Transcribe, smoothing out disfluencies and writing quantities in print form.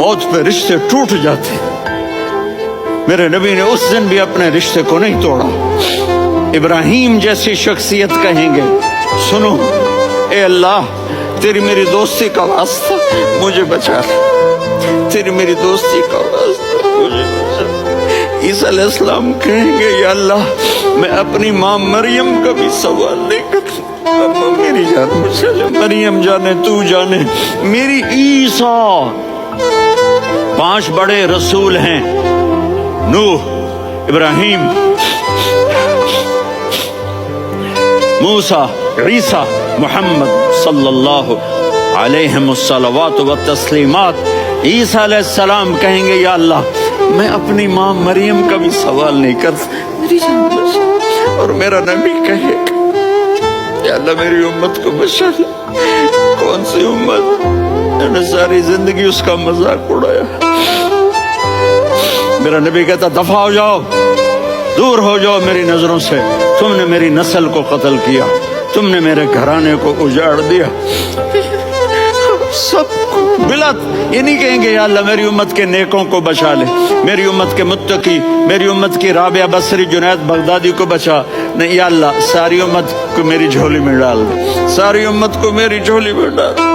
موت پہ رشتے ٹوٹ جاتے. میرے نبی نے اس دن بھی اپنے رشتے کو نہیں توڑا. ابراہیم جیسی شخصیت کہیں گے سنو اے اللہ تیری میری دوستی کا واسطہ مجھے بچا لے, تیری میری دوستی کا واسطہ مجھے بچا لے. عیسیٰ علیہ السلام کہیں گے یا اللہ میں اپنی ماں مریم کا بھی سوال نہیں کرتا, میری جان مجھے مریم جانے تو جانے میری عیسیٰ. 5 بڑے رسول ہیں, نوح, ابراہیم, موسیٰ, عیسیٰ, محمد صلی اللہ علیہ الصلوات والتسلیمات. عیسیٰ علیہ السلام کہیں گے یا اللہ میں اپنی ماں مریم کا بھی سوال نہیں کرتا, میری جان بچا. اور میرا نبی کہے یا اللہ میری امت کو بچا لے. کون سی امت میں نے ساری زندگی اس کا مذاق اڑایا. میرا نبی کہتا دفع ہو جاؤ, دور ہو جاؤ میری نظروں سے, تم نے میری نسل کو قتل کیا, تم نے میرے گھرانے کو اجاڑ دیا. سب بلت یہ نہیں کہیں گے یا اللہ میری امت کے نیکوں کو بچا لے, میری امت کے متقی, میری امت کی رابعہ بصری, جنید بغدادی کو بچا. نہیں یا اللہ ساری امت کو میری جھولی میں ڈال دے, ساری امت کو میری جھولی میں ڈال.